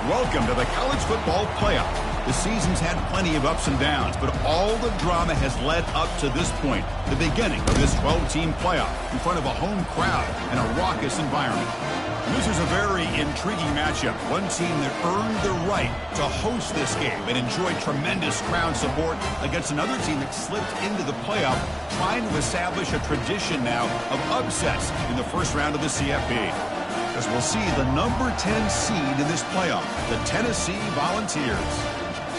Welcome to the college football playoff. The season's had plenty of ups and downs, but all the drama has led up to this point, the beginning of this 12-team playoff in front of a home crowd and a raucous environment. And this is a very intriguing matchup. One team that earned the right to host this game and enjoyed tremendous crowd support against another team that slipped into the playoff, trying to establish a tradition now of upsets in the first round of the CFP. As we'll see the number 10 seed in this playoff, the Tennessee Volunteers,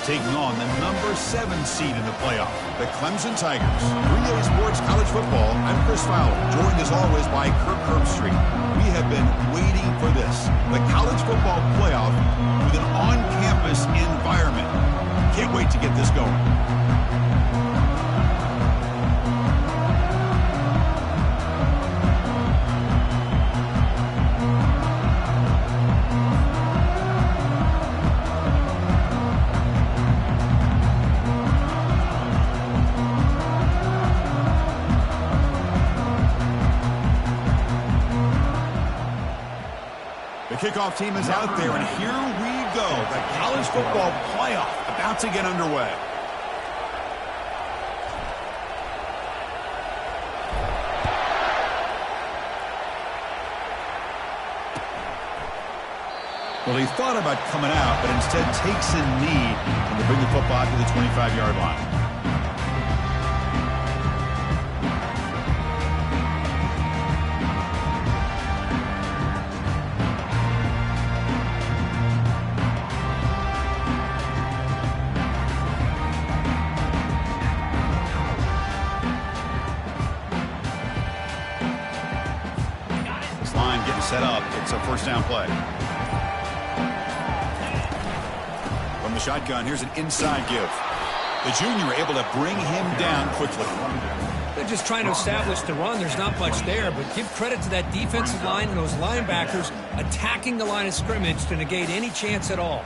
taking on the number 7 seed in the playoff, the Clemson Tigers. 3A Sports College Football, I'm Chris Fowler, joined as always by Kirk Herbstreit. We have been waiting for this, the college football playoff with an on-campus environment. Can't wait to get this going. The kickoff team is out there, and here we go. The college football playoff about to get underway. Well, he thought about coming out, but instead takes a knee and to bring the football to the 25-yard line. Set up. It's a first down play. From the shotgun, here's an inside give. The junior able to bring him down quickly. They're just trying to establish the run. There's not much there, but give credit to that defensive line and those linebackers attacking the line of scrimmage to negate any chance at all.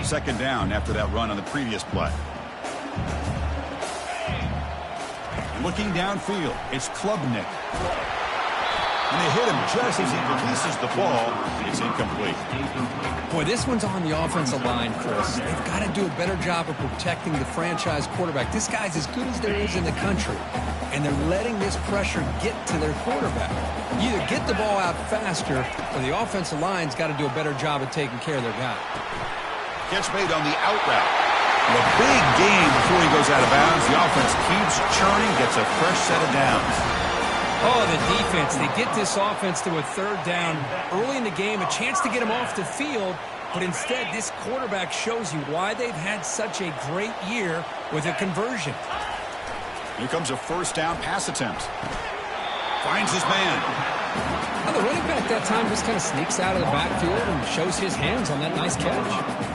Second down after that run on the previous play. Looking downfield, it's Klubnik. And they hit him just as he releases the ball. It's incomplete. Boy, this one's on the offensive line, Chris. They've got to do a better job of protecting the franchise quarterback. This guy's as good as there is in the country, and they're letting this pressure get to their quarterback. You either get the ball out faster, or the offensive line's got to do a better job of taking care of their guy. Catch made on the out route. And a big gain before he goes out of bounds. The offense keeps churning, gets a fresh set of downs. Oh, the defense. They get this offense to a third down early in the game, a chance to get him off the field, but instead this quarterback shows you why they've had such a great year with a conversion. Here comes a first down pass attempt. Finds his man. Now the running back that time just kind of sneaks out of the backfield and shows his hands on that nice catch.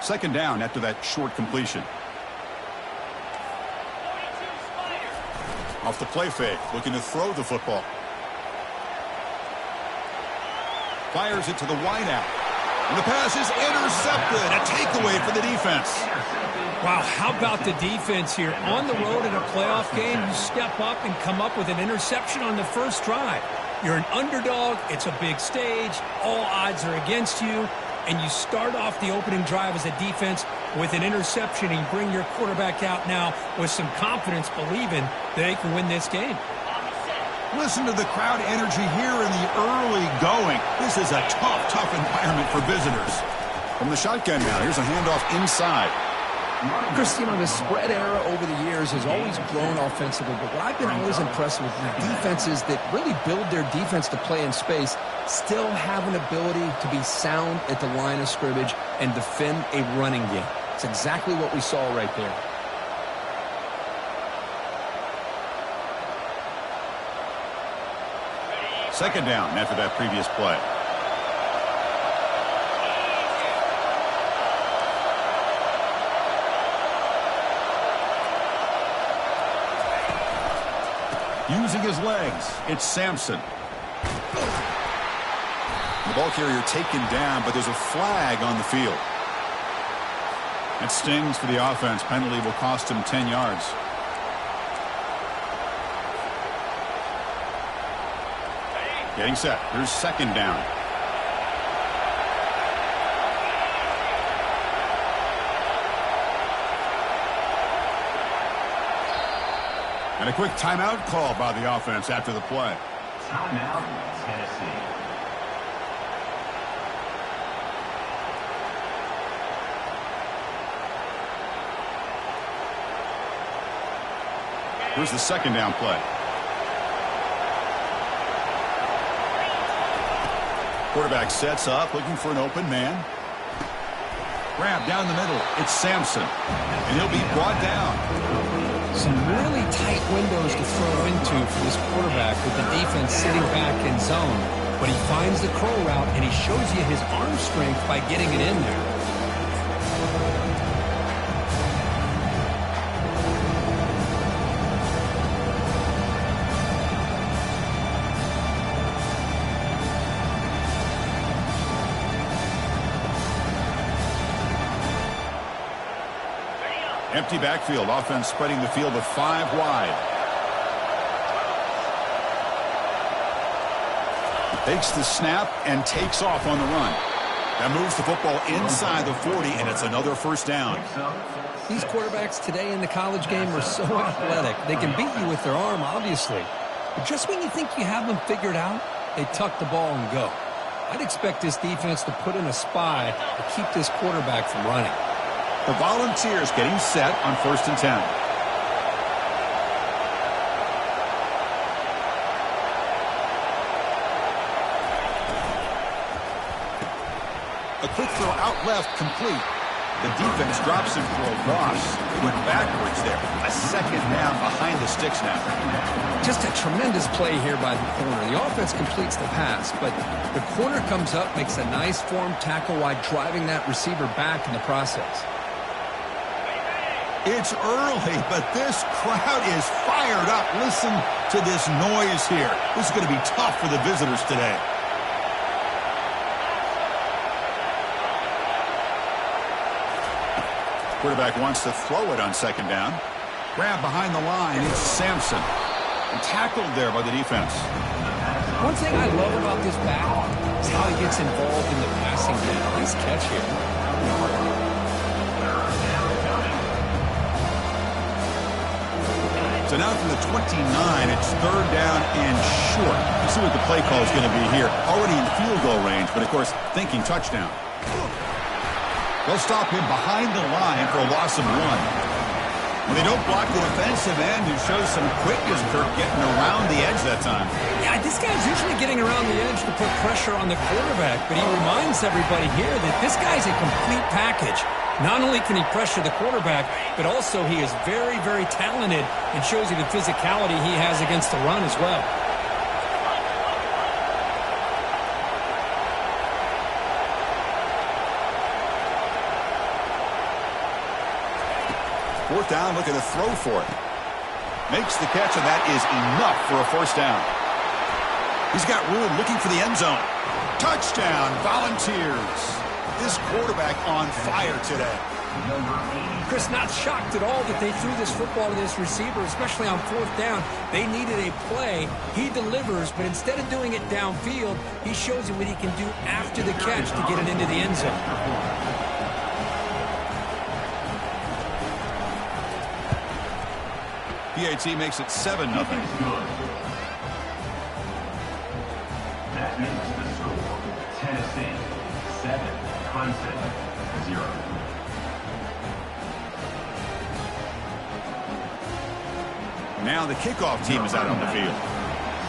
Second down after that short completion. Off the play fake, looking to throw the football. Fires it to the wideout. And the pass is intercepted. A takeaway for the defense. Wow, how about the defense here? On the road in a playoff game, you step up and come up with an interception on the first drive. You're an underdog. It's a big stage. All odds are against you. And you start off the opening drive as a defense with an interception, and you bring your quarterback out now with some confidence, believing that they can win this game. Listen to the crowd energy here in the early going. This is a tough environment for visitors. From the shotgun now, here's a handoff inside. Chris, you know, the spread era over the years has always grown offensively, but what I've been always impressed with is defenses that really build their defense to play in space still have an ability to be sound at the line of scrimmage and defend a running game. It's exactly what we saw right there. Second down after that previous play. Using his legs, it's Sampson. The ball carrier taken down, but there's a flag on the field. It stings for the offense. Penalty will cost him 10 yards. Getting set. Here's second down. And a quick timeout call by the offense after the play. Timeout, Tennessee. Here's the second down play. Quarterback sets up, looking for an open man. Grab down the middle. It's Sampson. And he'll be brought down. Some really tight windows to throw into for this quarterback with the defense sitting back in zone. But he finds the crow route, and he shows you his arm strength by getting it in there. Empty backfield. Offense spreading the field with 5 wide. Takes the snap and takes off on the run. That moves the football inside the 40, and it's another first down. These quarterbacks today in the college game are so athletic. They can beat you with their arm, obviously. But just when you think you have them figured out, they tuck the ball and go. I'd expect this defense to put in a spy to keep this quarterback from running. The Volunteers getting set on 1st and 10. A quick throw out left, complete. The defense drops him for a loss. He went backwards there. A second down behind the sticks now. Just a tremendous play here by the corner. The offense completes the pass, but the corner comes up, makes a nice form tackle while driving that receiver back in the process. It's early, but this crowd is fired up. Listen to this noise here. This is going to be tough for the visitors today. Quarterback wants to throw it on second down. Grab behind the line. It's Sampson. And tackled there by the defense. One thing I love about this back is how he gets involved in the passing game. Nice catch here. So now from the 29, it's third down and short. Let's see what the play call is going to be here. Already in field goal range, but of course, thinking touchdown. They'll stop him behind the line for a loss of 1. When they don't block the defensive end, who shows some quickness, Kirk, getting around the edge that time. Yeah, this guy's usually getting around the edge to put pressure on the quarterback, but he reminds everybody here that this guy's a complete package. Not only can he pressure the quarterback, but also he is very, very talented and shows you the physicality he has against the run as well. Fourth down, looking to throw for it. Makes the catch, and that is enough for a first down. He's got room, looking for the end zone. Touchdown, Volunteers. This quarterback on fire today. Chris, not shocked at all that they threw this football to this receiver, especially on fourth down. They needed a play. He delivers, but instead of doing it downfield, he shows you what he can do after the catch to get it into the end zone. PAT makes it 7-0. That makes the score Tennessee 7, Clemson 0. Now the kickoff team is out on the field.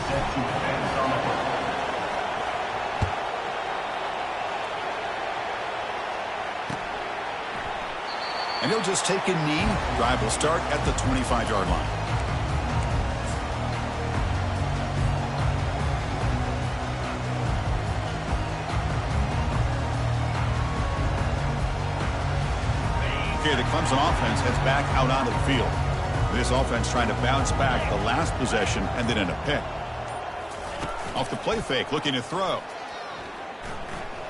Set to defense on the football. And he'll just take a knee. Drive will start at the 25-yard line. Okay, the Clemson offense heads back out onto the field. This offense trying to bounce back the last possession and then in a pick. Off the play fake, looking to throw.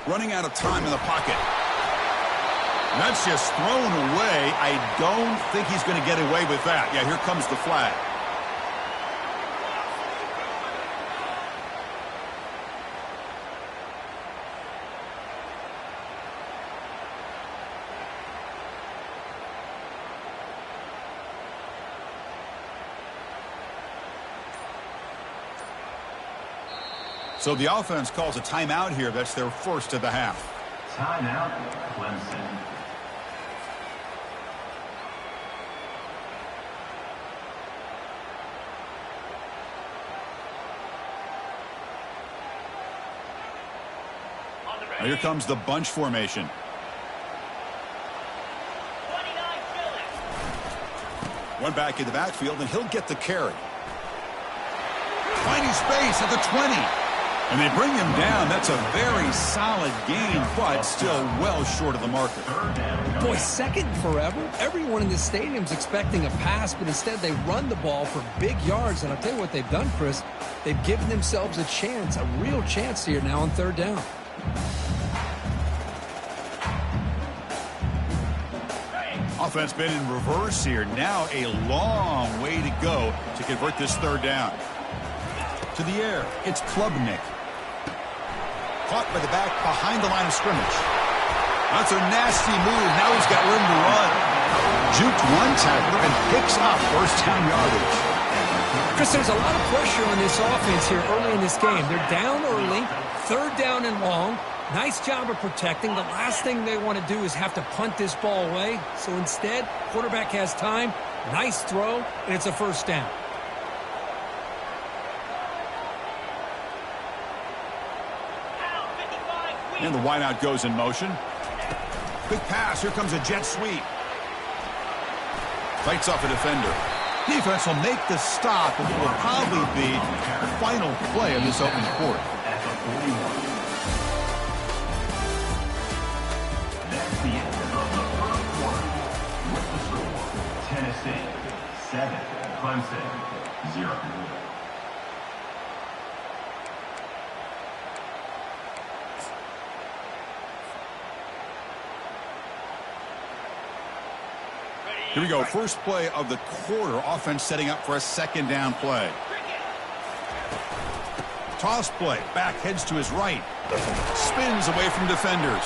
Running out of time in the pocket. That's just thrown away. I don't think he's going to get away with that. Yeah, here comes the flag. So the offense calls a timeout here. That's their first of the half. Timeout, Clemson. Now here comes the bunch formation. One back in the backfield, and he'll get the carry. Finding space at the 20. And they bring him down. That's a very solid gain, but still well short of the marker. Boy, second forever. Everyone in the stadium's expecting a pass, but instead they run the ball for big yards. And I'll tell you what they've done, Chris. They've given themselves a chance, a real chance here now on third down. Offense been in reverse here. Now a long way to go to convert this third down. To the air, it's Klubnik. Caught by the back behind the line of scrimmage. That's a nasty move. Now he's got room to run. Juked one tackler and picks up first down yardage. Chris, there's a lot of pressure on this offense here early in this game. They're down early, third down and long. Nice job of protecting. The last thing they want to do is have to punt this ball away. So instead, quarterback has time. Nice throw, and it's a first down. And the wideout goes in motion. Quick pass. Here comes a jet sweep. Fights off a defender. Defense will make the stop, and it will probably be the final play of this opening quarter. That's the end of the first quarter. With the score, Tennessee 7, Clemson 0. Here we go. First play of the quarter. Offense setting up for a second down play. Toss play. Back heads to his right. Spins away from defenders.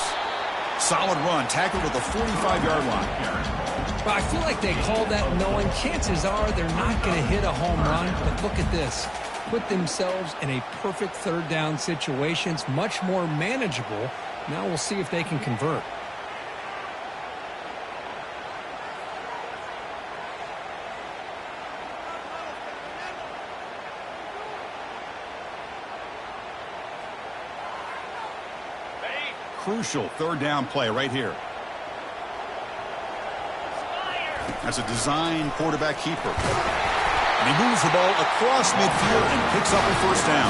Solid run. Tackled at the 45-yard line. Well, I feel like they called that knowing chances are they're not going to hit a home run. But look at this. Put themselves in a perfect third down situation. It's much more manageable. Now we'll see if they can convert. Crucial third down play right here. That's a design quarterback keeper. And he moves the ball across midfield and picks up a first down.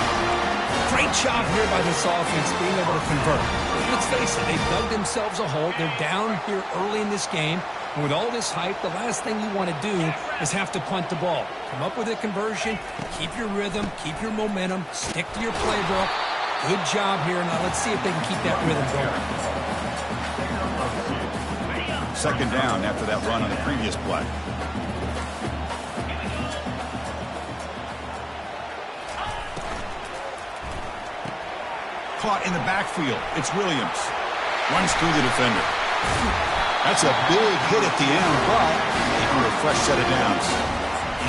Great job here by this offense being able to convert. Let's face it, they've dug themselves a hole. They're down here early in this game. And with all this hype, the last thing you want to do is have to punt the ball. Come up with a conversion, keep your rhythm, keep your momentum, stick to your playbook. Good job here. Now let's see if they can keep that rhythm going. Second down after that run on the previous play. Caught in the backfield. It's Williams. Runs through the defender. That's a big hit at the end, but taking a fresh set of downs.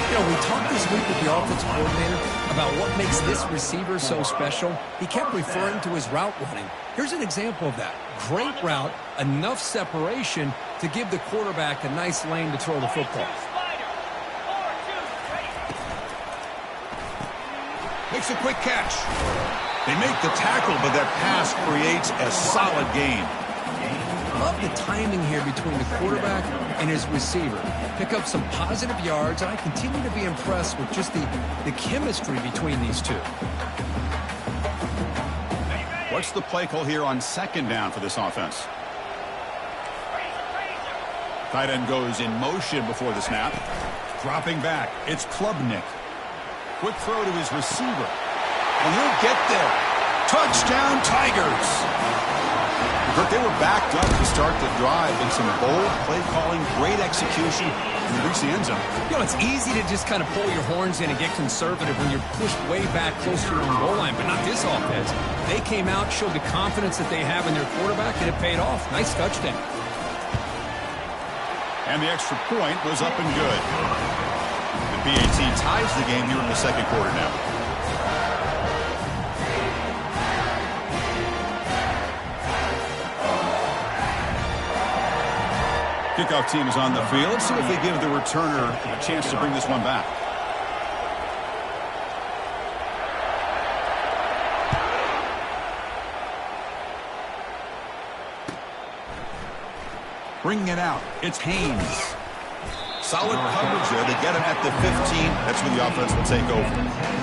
You know, we talked this week with the offensive coordinator about what makes this receiver so special. He kept referring to his route running. Here's an example of that. Great route, enough separation to give the quarterback a nice lane to throw the football. Makes a quick catch. They make the tackle, but that pass creates a solid gain. Love the timing here between the quarterback and his receiver. Pick up some positive yards, and I continue to be impressed with just the chemistry between these two. What's the play call here on second down for this offense? Tight end goes in motion before the snap. Dropping back, it's Klubnik. Quick throw to his receiver. And he'll get there. Touchdown, Tigers. But they were backed up to start the drive in some bold play calling, great execution, and they reached the end zone. You know, it's easy to just kind of pull your horns in and get conservative when you're pushed way back close to your own goal line, but not this offense. They came out, showed the confidence that they have in their quarterback, and it paid off. Nice touchdown. And the extra point was up and good. The PAT ties the game here in the second quarter now. Kickoff team is on the field. Let's see if they give the returner a chance to bring this one back. Bringing it out, it's Haynes. Solid coverage there. They get him at the 15. That's where the offense will take over.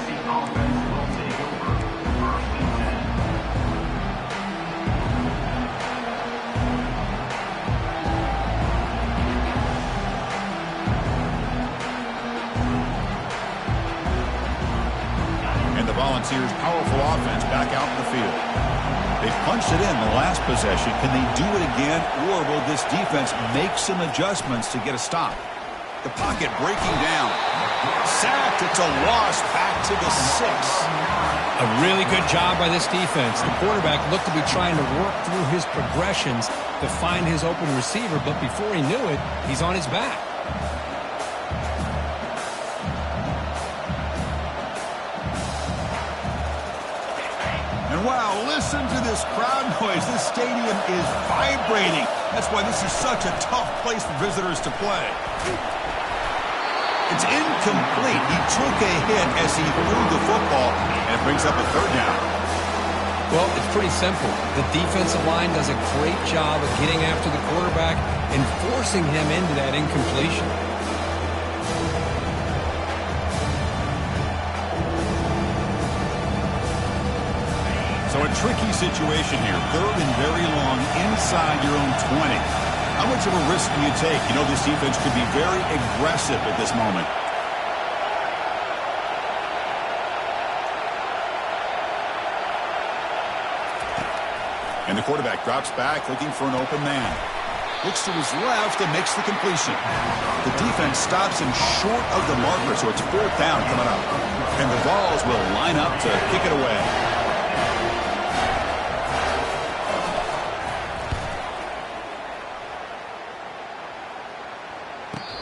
Volunteers' powerful offense back out in the field. They punched it in the last possession. Can they do it again, or will this defense make some adjustments to get a stop? The pocket breaking down. Sacked. It's a loss back to the 6. A really good job by this defense. The quarterback looked to be trying to work through his progressions to find his open receiver, but before he knew it, he's on his back. Wow, listen to this crowd noise. This stadium is vibrating. That's why this is such a tough place for visitors to play. It's incomplete. He took a hit as he threw the football, and it brings up a third down. Well, it's pretty simple. The defensive line does a great job of getting after the quarterback and forcing him into that incompletion. So a tricky situation here. Third and very long inside your own 20. How much of a risk do you take? You know, this defense could be very aggressive at this moment. And the quarterback drops back looking for an open man. Looks to his left and makes the completion. The defense stops him short of the marker, so it's fourth down coming up. And the Vols will line up to kick it away.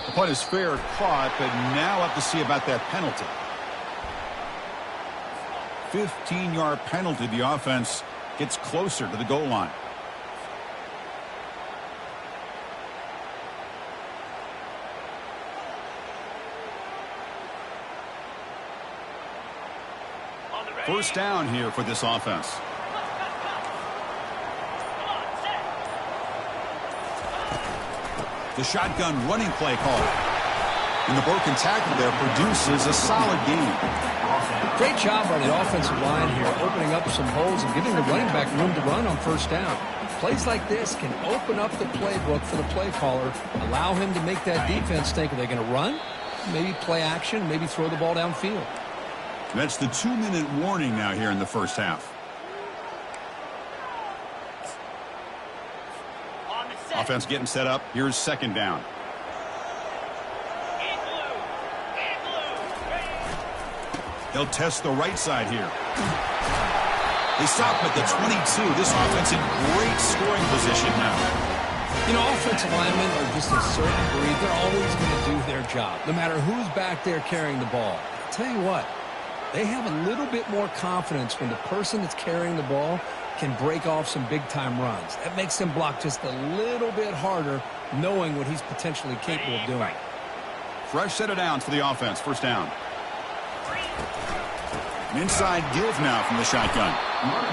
The punt is fair caught, but now up to see about that penalty. 15-yard penalty. The offense gets closer to the goal line. First down here for this offense. The shotgun running play call. And the broken tackle there produces a solid game. Great job by the offensive line here, opening up some holes and giving the running back room to run on first down. Plays like this can open up the playbook for the play caller, allow him to make that defense think, are they going to run? Maybe play action, maybe throw the ball downfield. That's the 2-minute warning now here in the first half. Offense getting set up. Here's second down. They'll test the right side here. They stop at the 22. This offense in great scoring position now. You know, offensive linemen are just a certain breed. They're always going to do their job, no matter who's back there carrying the ball. I'll tell you what, they have a little bit more confidence when the person that's carrying the ball can break off some big-time runs. That makes them block just a little bit harder, knowing what he's potentially capable of doing. Fresh set of downs for the offense. First down. An inside give now from the shotgun.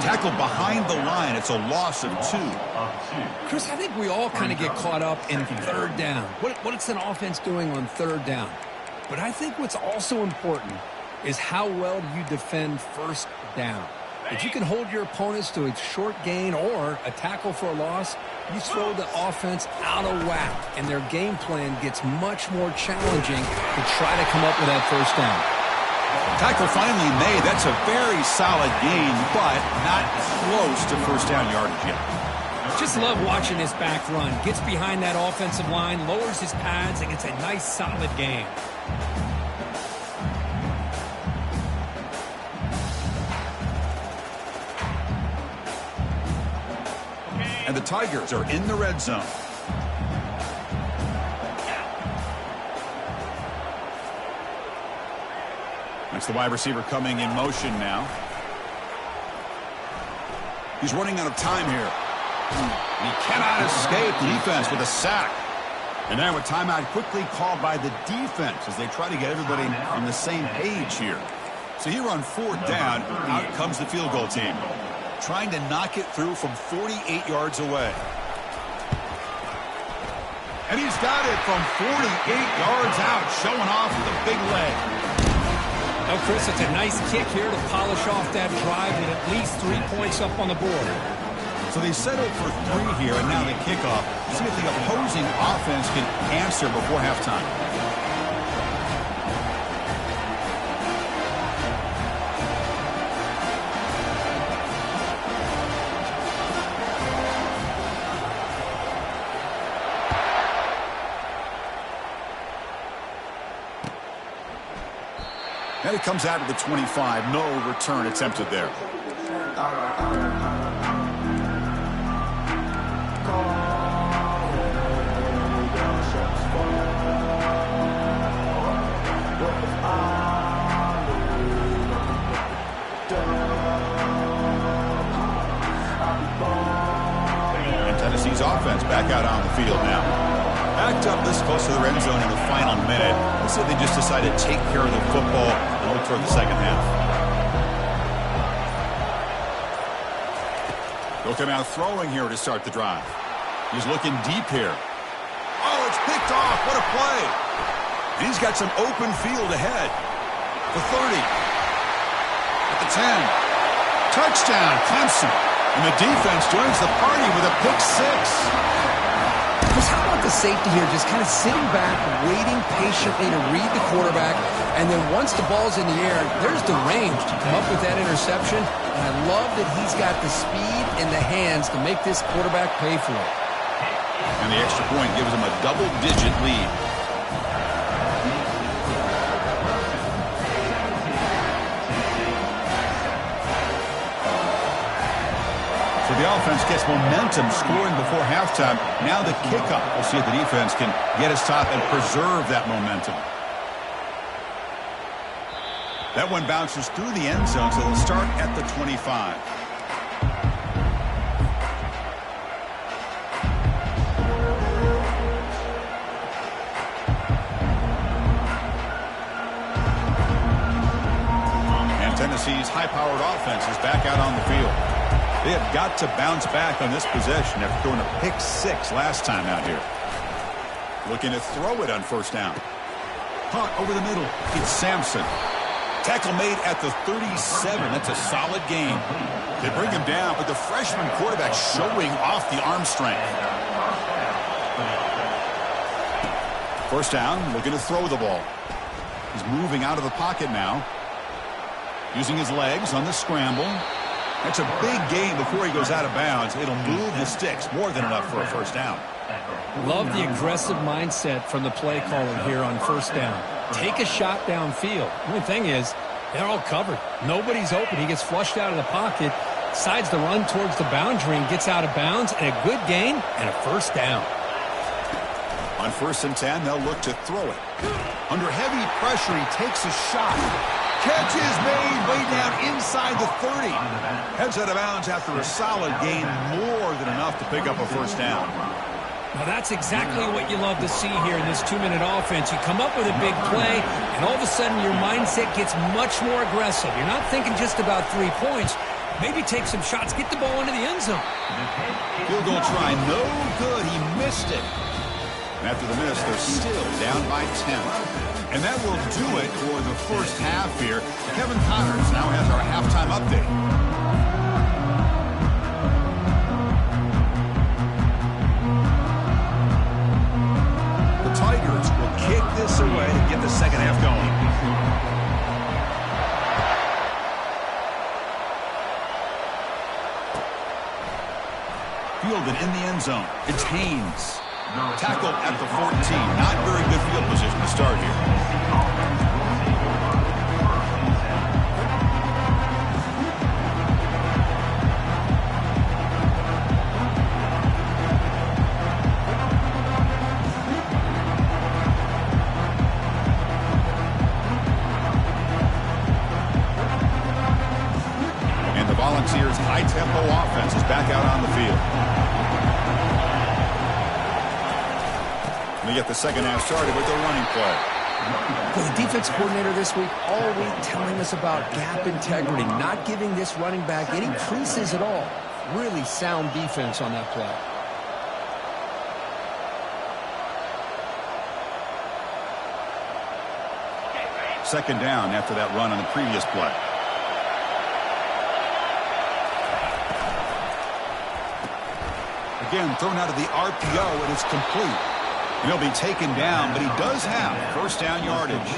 Tackled behind the line. It's a loss of 2. Chris, I think we all kind of get caught up in third down. What's an offense doing on third down? But I think what's also important is how well do you defend first down. If you can hold your opponents to a short gain or a tackle for a loss, You throw the offense out of whack, and their game plan gets much more challenging to try to come up with that first down. Tackle finally made. That's a very solid gain, but not close to first down yardage yet. Just love watching this back run. Gets behind that offensive line, lowers his pads, and gets a nice solid gain. And the Tigers are in the red zone. That's the wide receiver coming in motion now. He's running out of time here. He cannot escape the defense with a sack. And now a timeout quickly called by the defense as they try to get everybody on the same page here. So here on fourth down, out comes the field goal team, trying to knock it through from 48 yards away. And he's got it from 48 yards out, showing off with a big leg. Oh, Chris, it's a nice kick here to polish off that drive with at least 3 points up on the board. So they settled for 3 here, and now the kickoff. See if the opposing offense can answer before halftime. And it comes out of the 25. No return attempted there. And Tennessee's offense back out on the field now. Backed up this close to the end zone in the final minute. Let's say they just decided to take care of the football and look toward the second half. They'll come out throwing here to start the drive. He's looking deep here. Oh, it's picked off. What a play. And he's got some open field ahead. The 30. At the 10. Touchdown, Clemson. And the defense joins the party with a pick 6. How about the safety here, just kind of sitting back, waiting patiently to read the quarterback, and then once the ball's in the air, there's the range to come up with that interception, and I love that he's got the speed and the hands to make this quarterback pay for it. And the extra point gives him a double-digit lead. The offense gets momentum scoring before halftime. Now the kickoff. We'll see if the defense can get his top and preserve that momentum. That one bounces through the end zone, so they'll start at the 25. And Tennessee's high-powered offense is back out on the field. They have got to bounce back on this possession after throwing a pick 6 last time out here. Looking to throw it on first down. Caught over the middle. It's Sampson. Tackle made at the 37. That's a solid game. They bring him down, but the freshman quarterback showing off the arm strength. First down, looking to throw the ball. He's moving out of the pocket now. Using his legs on the scramble. That's a big gain before he goes out of bounds. It'll move the sticks, more than enough for a first down. Love the aggressive mindset from the play caller here on first down. Take a shot downfield. The only thing is, they're all covered. Nobody's open. He gets flushed out of the pocket, decides to run towards the boundary and gets out of bounds, and a good gain and a first down. On 1st and 10, they'll look to throw it. Under heavy pressure, he takes a shot. Catch is made way down inside the 30. Heads out of bounds after a solid gain, more than enough to pick up a first down. Now that's exactly what you love to see here in this 2-minute offense. You come up with a big play, and all of a sudden your mindset gets much more aggressive. You're not thinking just about 3 points. Maybe take some shots, get the ball into the end zone. Field goal try, no good. He missed it. And after the miss, they're still down by 10. And that will do it for the first half here. Kevin Connors now has our halftime update. fielded in the end zone. It's Haynes. Tackled at the 14. Not very good field position to start here. Volunteers' high-tempo offense is back out on the field. We get the second half started with the running play. Well, the defense coordinator this week all week telling us about gap integrity, not giving this running back any creases at all. Really sound defense on that play. Second down after that run on the previous play. Again, thrown out of the RPO, and it's complete. And he'll be taken down, but he does have first down yardage.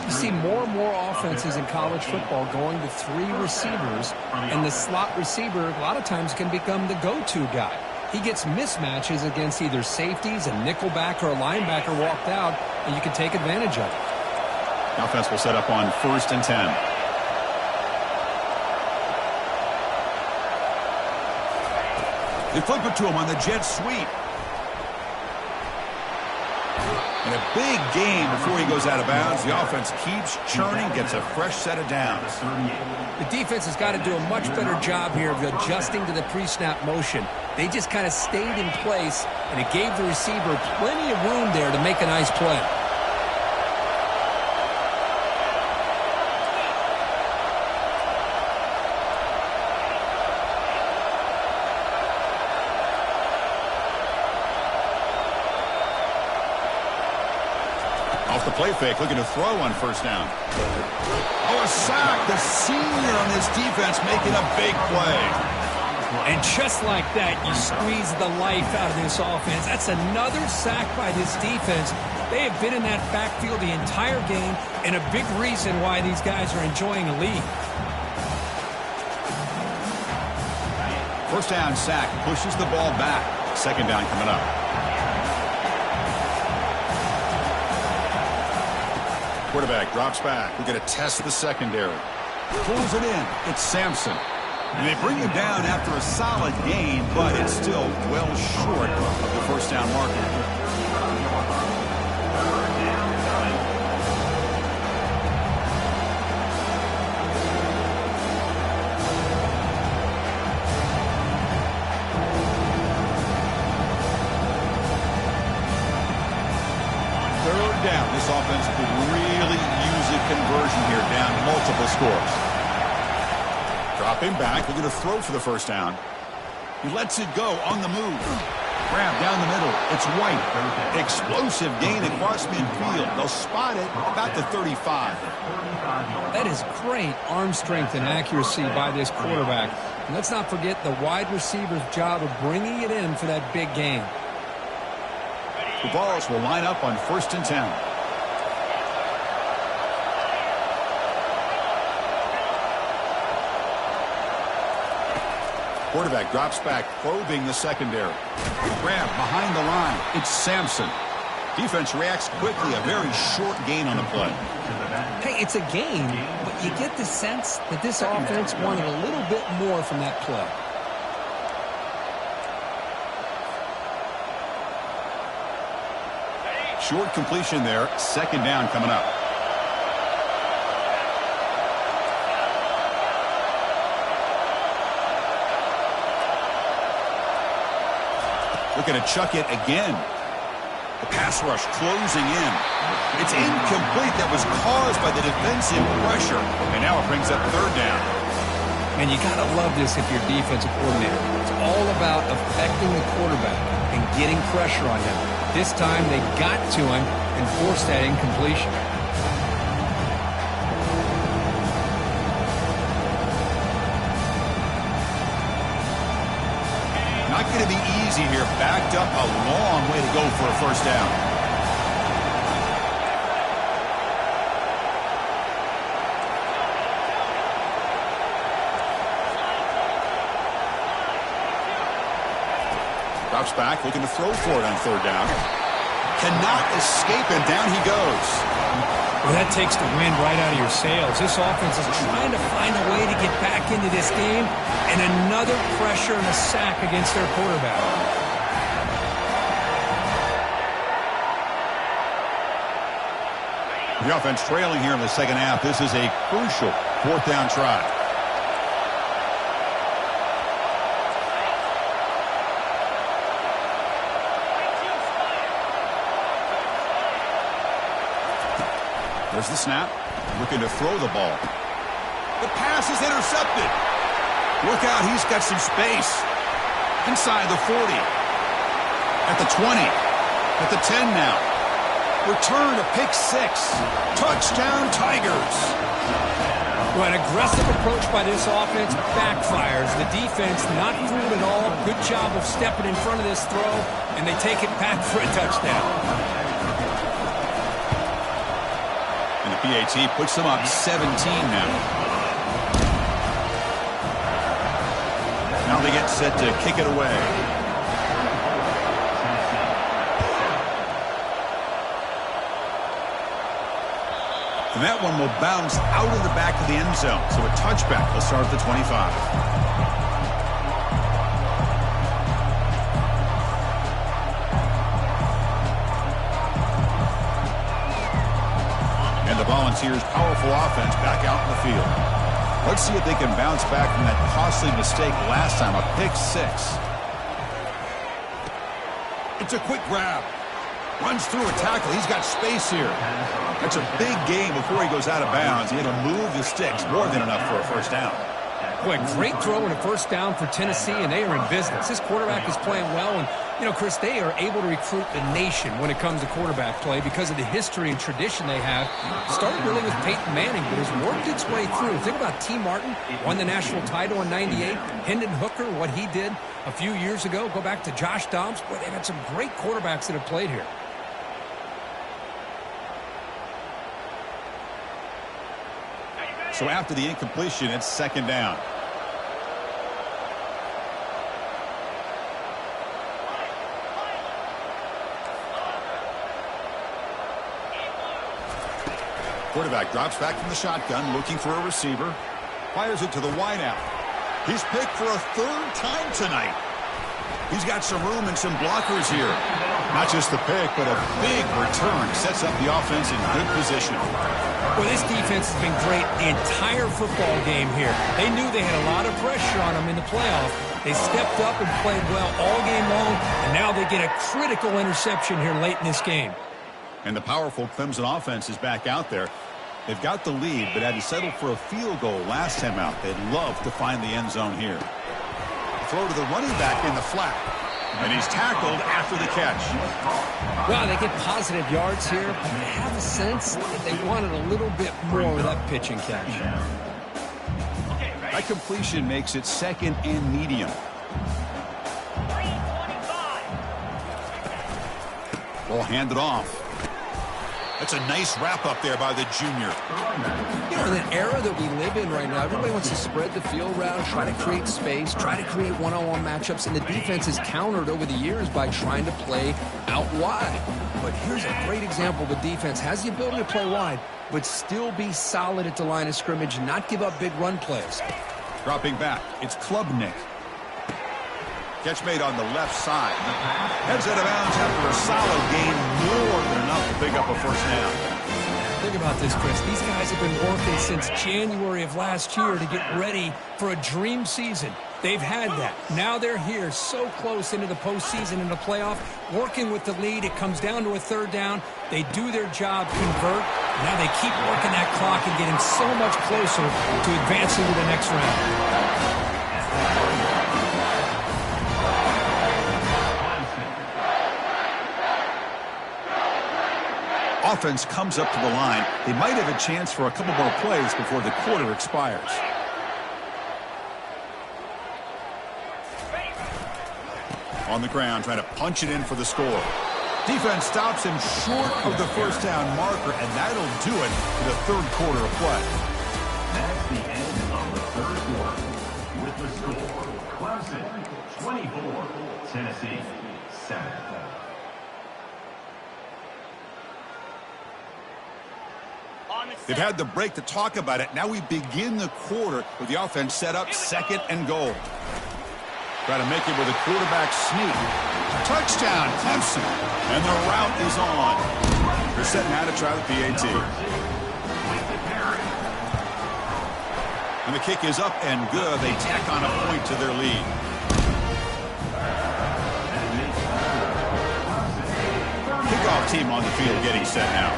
You see more and more offenses in college football going to 3 receivers, and the slot receiver a lot of times can become the go-to guy. He gets mismatches against either safeties, a nickelback, or a linebacker walked out, and you can take advantage of it. Offense will set up on 1st and 10. They flip it to him on the jet sweep. And a big gain before he goes out of bounds. The offense keeps churning, gets a fresh set of downs. The defense has got to do a much better job here of adjusting to the pre-snap motion. They just kind of stayed in place, and it gave the receiver plenty of room there to make a nice play. The play fake, looking to throw on first down. Oh, a sack. The senior on this defense making a big play. And just like that, you squeeze the life out of this offense. That's another sack by this defense. They have been in that backfield the entire game, and a big reason why these guys are enjoying a lead. First down sack pushes the ball back. Second down coming up. Quarterback drops back. We're going to test the secondary. Pulls it in. It's Sampson. And they bring him down after a solid gain, but it's still well short of the first down marker. Down. This offense could really use a conversion here, down multiple scores. Dropping back, looking to throw for the first down. He lets it go on the move. Grab down the middle. It's White. Explosive gain across midfield. They'll spot it about the 35. That is great arm strength and accuracy by this quarterback. And let's not forget the wide receiver's job of bringing it in for that big gain. The balls will line up on 1st and 10. Quarterback drops back, probing the secondary. Grab behind the line. It's Sampson. Defense reacts quickly. A very short gain on the play. Hey, it's a gain, but you get the sense that this offense wanted a little bit more from that play. Short completion there. Second down coming up. Looking to chuck it again. The pass rush closing in. It's incomplete. That was caused by the defensive pressure. And now it brings up third down. And you got to love this if you're defensive coordinator. It's all about affecting the quarterback and getting pressure on him. This time they got to him and forced that incompletion. Not going to be easy here. Backed up a long way to go for a first down. Drops back, looking to throw for it on third down. Cannot escape, and down he goes. Well, that takes the wind right out of your sails. This offense is trying to find a way to get back into this game, and another pressure and a sack against their quarterback. The offense trailing here in the second half. This is a crucial fourth down try. There's the snap. Looking to throw the ball. The pass is intercepted. Look out, he's got some space. Inside the 40. At the 20. At the 10 now. Return to pick 6. Touchdown, Tigers. Well, an aggressive approach by this offense backfires. The defense not fooled at all. Good job of stepping in front of this throw, and they take it back for a touchdown. And the PAT puts them up 17 now. Now they get set to kick it away. And that one will bounce out of the back of the end zone. So a touchback will start at the 25. Volunteers' powerful offense back out in the field. Let's see if they can bounce back from that costly mistake last time, a pick 6. It's a quick grab. Runs through a tackle. He's got space here. That's a big gain before he goes out of bounds. He had to move the sticks, more than enough for a first down. Boy, great throw and a first down for Tennessee, and they are in business. This quarterback is playing well, and, you know, Chris, they are able to recruit the nation when it comes to quarterback play because of the history and tradition they have. Started really with Peyton Manning, but has worked its way through. Think about T. Martin, won the national title in '98. Hendon Hooker, what he did a few years ago. Go back to Josh Dobbs. Boy, they've had some great quarterbacks that have played here. So after the incompletion, it's second down. Quarterback drops back from the shotgun, looking for a receiver. Fires it to the wideout. He's picked for a third time tonight. He's got some room and some blockers here. Not just the pick, but a big return. Sets up the offense in good position. Well, this defense has been great the entire football game here. They knew they had a lot of pressure on them in the playoff. They stepped up and played well all game long, and now they get a critical interception here late in this game. And the powerful Clemson offense is back out there. They've got the lead, but had to settle for a field goal last time out. They'd love to find the end zone here. Throw to the running back in the flat. And he's tackled after the catch. Well, they get positive yards here, but I have a sense that they wanted a little bit more with that pitch and catch. That completion makes it second and medium. Ball handed off. That's a nice wrap up there by the junior. You know, in the era that we live in right now, everybody wants to spread the field around, try to create space, try to create one-on-one matchups, and the defense is countered over the years by trying to play out wide. But here's a great example. The defense has the ability to play wide, but still be solid at the line of scrimmage, not give up big run plays. Dropping back, it's Klubnik. Catch made on the left side. Heads out of bounds after a solid gain, more than enough to pick up a first down. Think about this, Chris. These guys have been working since January of last year to get ready for a dream season. They've had that. Now they're here so close into the postseason and the playoff, working with the lead. It comes down to a third down. They do their job, convert. Now they keep working that clock and getting so much closer to advancing to the next round. Offense comes up to the line. They might have a chance for a couple more plays before the quarter expires. On the ground, trying to punch it in for the score. Defense stops him short of the first down marker, and that'll do it for the third quarter of play. That's the end of the third quarter. With the score, Clemson 24, Tennessee 7. They've had the break to talk about it. Now we begin the quarter with the offense set up 2nd and goal. Try to make it with a quarterback sneak. Touchdown, Clemson. And the route is on. They're set now to try the PAT. And the kick is up and good. They tack on a point to their lead. Kickoff team on the field getting set now.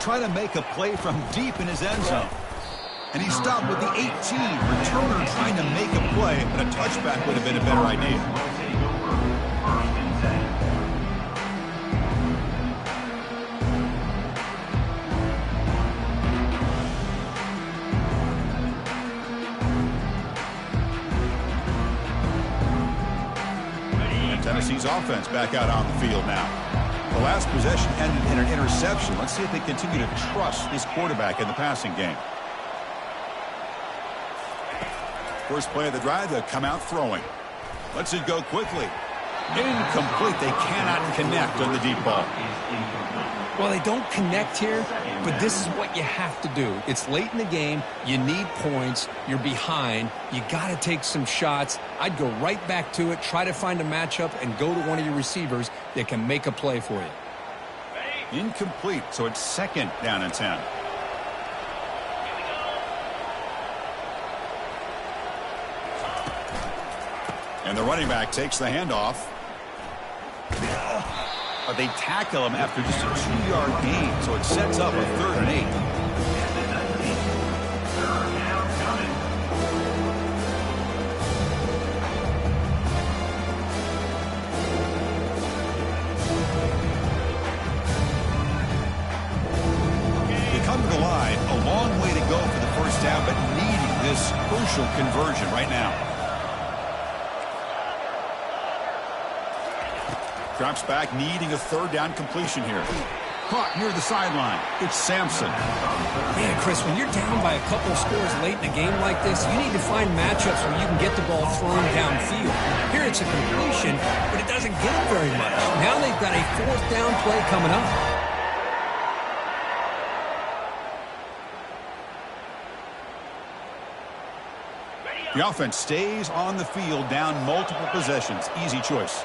Try to make a play from deep in his end zone. And he stopped with the 18. Returner trying to make a play, but a touchback would have been a better idea. And Tennessee's offense back out on the field now. The last possession ended in an interception. Let's see if they continue to trust this quarterback in the passing game. First play of the drive, they'll come out throwing. Lets it go quickly. Incomplete. They cannot connect on the deep ball. Well, they don't connect here, but this is what you have to do. It's late in the game. You need points. You're behind. You got to take some shots. I'd go right back to it, try to find a matchup, and go to one of your receivers that can make a play for you. Incomplete, so it's 2nd down and 10. And the running back takes the handoff. But they tackle him after just a 2-yard gain, so it sets up a 3rd and 8. They come to the line, a long way to go for the first down, but needing this crucial conversion right now. Drops back, needing a 3rd down completion here. Caught near the sideline. It's Sampson. Yeah, Chris, when you're down by a couple scores late in a game like this, you need to find matchups where you can get the ball thrown downfield. Here it's a completion, but it doesn't get it very much. Now they've got a 4th down play coming up. The offense stays on the field, down multiple possessions. Easy choice.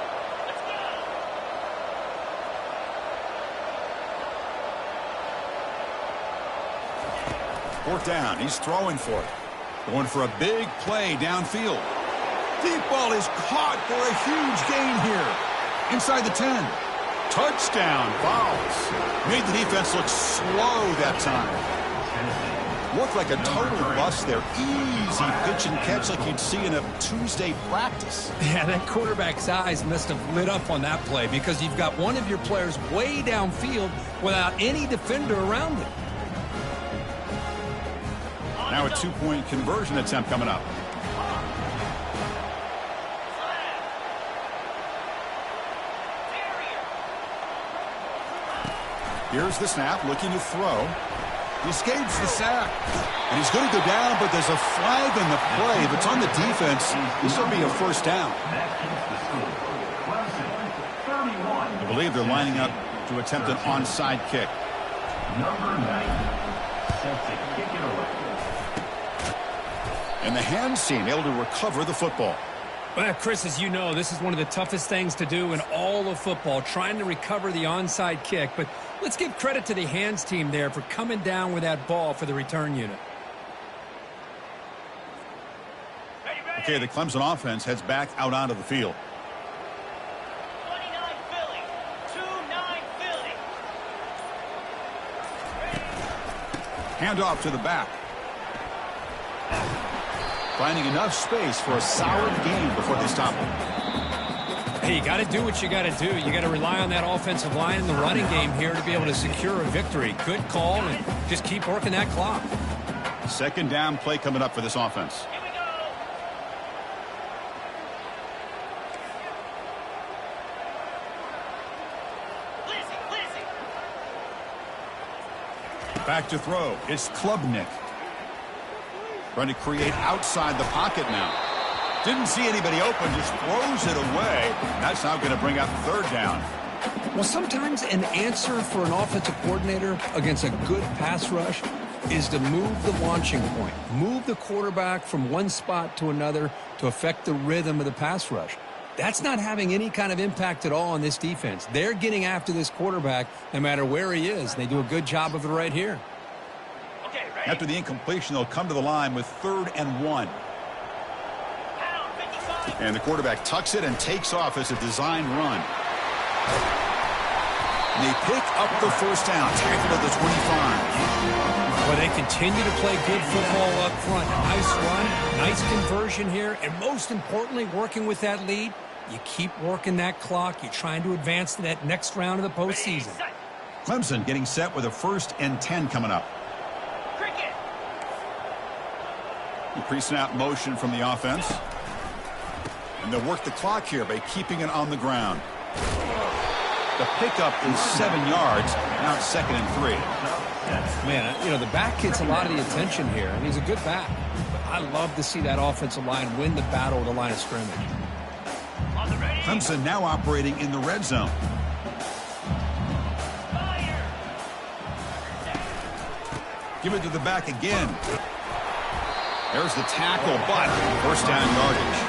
Fourth down. He's throwing for it. Going for a big play downfield. Deep ball is caught for a huge gain here. Inside the 10. Touchdown. Fouls. Made the defense look slow that time. Looked like a total bust there. Easy pitch and catch like you'd see in a Tuesday practice. Yeah, that quarterback's eyes must have lit up on that play because you've got one of your players way downfield without any defender around him. Now a 2-point conversion attempt coming up. Here's the snap, looking to throw. He escapes the sack. And he's going to go down, but there's a flag in the play. If it's on the defense, this will be a 1st down. I believe they're lining up to attempt an onside kick. Number 90 set to kick it away. And the hands team able to recover the football. Well, Chris, as you know, this is one of the toughest things to do in all of football, trying to recover the onside kick. But let's give credit to the hands team there for coming down with that ball for the return unit. Okay, the Clemson offense heads back out onto the field. 29 Philly. 2-9 Philly. Handoff to the back. Finding enough space for a solid gain before they stop him. Hey, you got to do what you got to do. You got to rely on that offensive line in the running game here to be able to secure a victory. Good call, and just keep working that clock. 2nd down play coming up for this offense. Here we go. Lizzie. Back to throw. It's Klubnik. Trying to create outside the pocket now. Didn't see anybody open, just throws it away. That's now going to bring up third down. Well, sometimes an answer for an offensive coordinator against a good pass rush is to move the launching point, move the quarterback from one spot to another to affect the rhythm of the pass rush. That's not having any kind of impact at all on this defense. They're getting after this quarterback no matter where he is. They do a good job of it right here. Okay, ready? After the incompletion, they'll come to the line with 3rd and 1. Pound 55. And the quarterback tucks it and takes off as a design run. And they pick up the first down, tackled at the 25. Well, they continue to play good football up front. Nice run, nice conversion here, and most importantly, working with that lead, you keep working that clock. You're trying to advance to that next round of the postseason. Clemson getting set with a 1st and 10 coming up. Cricket. The pre-snap motion from the offense. And they'll work the clock here by keeping it on the ground. The pickup is 7 yards. Now it's 2nd and 3. Man, you know, the back gets a lot of the attention here, and he's a good back. But I love to see that offensive line win the battle at the line of scrimmage. On the ready. Clemson now operating in the red zone. Fire. Give it to the back again. There's the tackle, but 1st down yardage.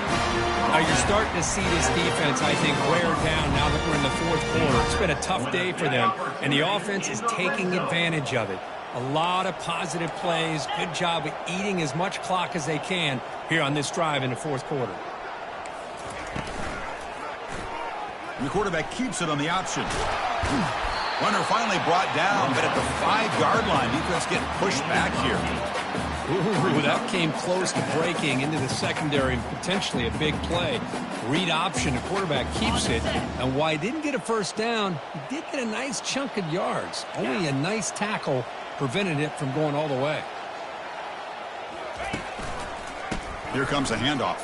Now you're starting to see this defense, I think, wear down now that we're in the 4th quarter. It's been a tough day for them, and the offense is taking advantage of it. A lot of positive plays. Good job of eating as much clock as they can here on this drive in the 4th quarter. And the quarterback keeps it on the option. Runner finally brought down, but at the 5-yard line, defense getting pushed back here. Ooh, that came close to breaking into the secondary, potentially a big play. Read option, the quarterback keeps it. And while he didn't get a 1st down, he did get a nice chunk of yards. Only a nice tackle prevented it from going all the way. Here comes a handoff.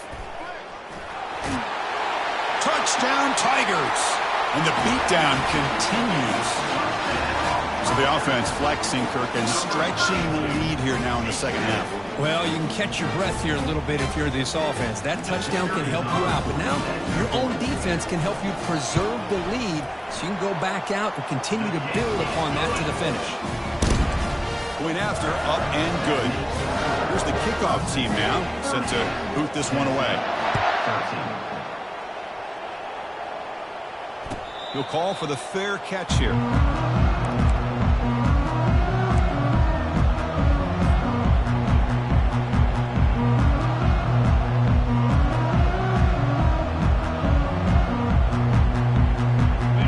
Touchdown, Tigers! And the beatdown continues. So the offense flexing, Kirk, and stretching the lead here now in the 2nd half. Well, you can catch your breath here a little bit if you're this offense. That touchdown can help you out, but now your own defense can help you preserve the lead so you can go back out and continue to build upon that to the finish. Going after, up and good. Here's the kickoff team now, set to boot this one away. He'll call for the fair catch here.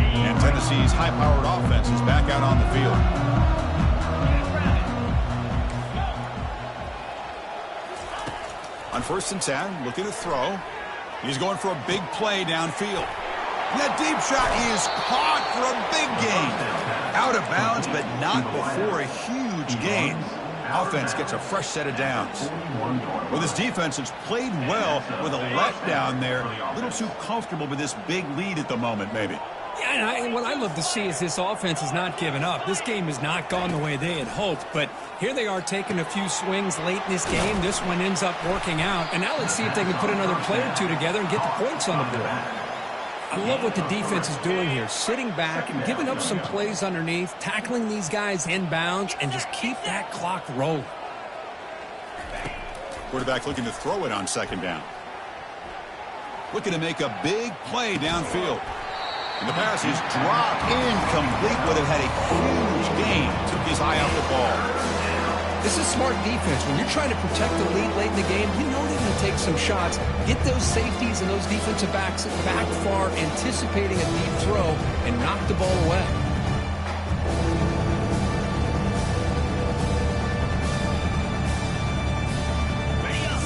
And Tennessee's high-powered offense is back out on the field. On 1st and 10, looking to throw. He's going for a big play downfield. And that deep shot is caught for a big gain. Out of bounds, but not before a huge gain. Offense gets a fresh set of downs. Well, this defense has played well with a letdown there. A little too comfortable with this big lead at the moment, maybe. Yeah, and what I love to see is this offense has not given up. This game has not gone the way they had hoped, but here they are taking a few swings late in this game. This one ends up working out, and now let's see if they can put another play or two together and get the points on the board. I love what the defense is doing here, sitting back and giving up some plays underneath, tackling these guys inbounds, and just keep that clock rolling. Quarterback looking to throw it on 2nd down. Looking to make a big play downfield. And the pass is dropped incomplete, but it had a huge gain. Took his eye off the ball. This is smart defense. When you're trying to protect the lead late in the game, you know they're going to take some shots, get those safeties and those defensive backs back far, anticipating a deep throw, and knock the ball away.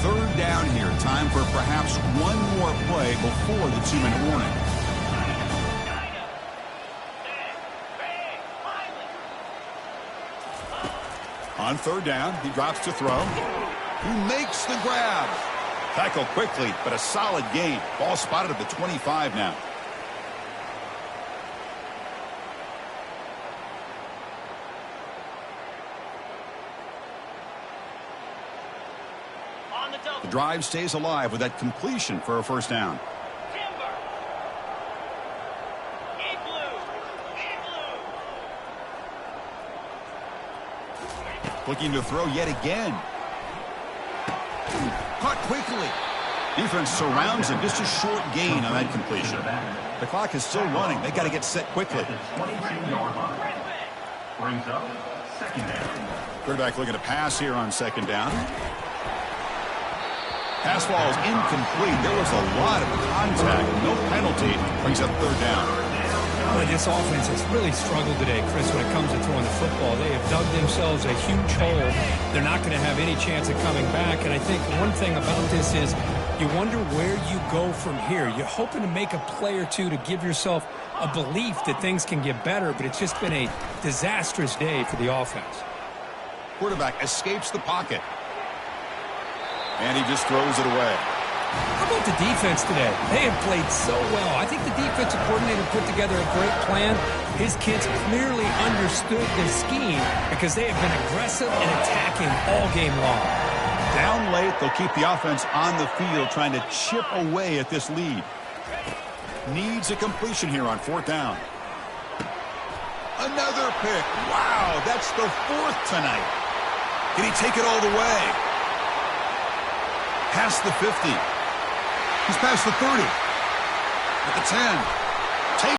Third down here. Time for perhaps one more play before the 2-minute warning. On 3rd down, he drops to throw. He makes the grab. Tackle quickly, but a solid gain. Ball spotted at the 25 now. On the double. The drive stays alive with that completion for a first down. Timber. Igloo. Igloo. Looking to throw yet again. Caught quickly. Defense surrounds him. Just a short gain on that completion. The clock is still running. They got to get set quickly. At the 22-yard line. Brings up second down. Quarterback looking to pass here on second down. Pass ball is incomplete. There was a lot of contact. No penalty. Brings up third down. Boy, this offense has really struggled today, Chris, when it comes to throwing the football. They have dug themselves a huge hole. They're not going to have any chance of coming back. And I think one thing about this is you wonder where you go from here. You're hoping to make a play or two to give yourself a belief that things can get better, but it's just been a disastrous day for the offense. Quarterback escapes the pocket. And he just throws it away. How about the defense today? They have played so well. I think the defensive coordinator put together a great plan. His kids clearly understood the scheme because they have been aggressive and attacking all game long. Down late, they'll keep the offense on the field trying to chip away at this lead. Needs a completion here on fourth down. Another pick. Wow, that's the fourth tonight. Can he take it all the way? Past the 50. He's past the 30. At the 10.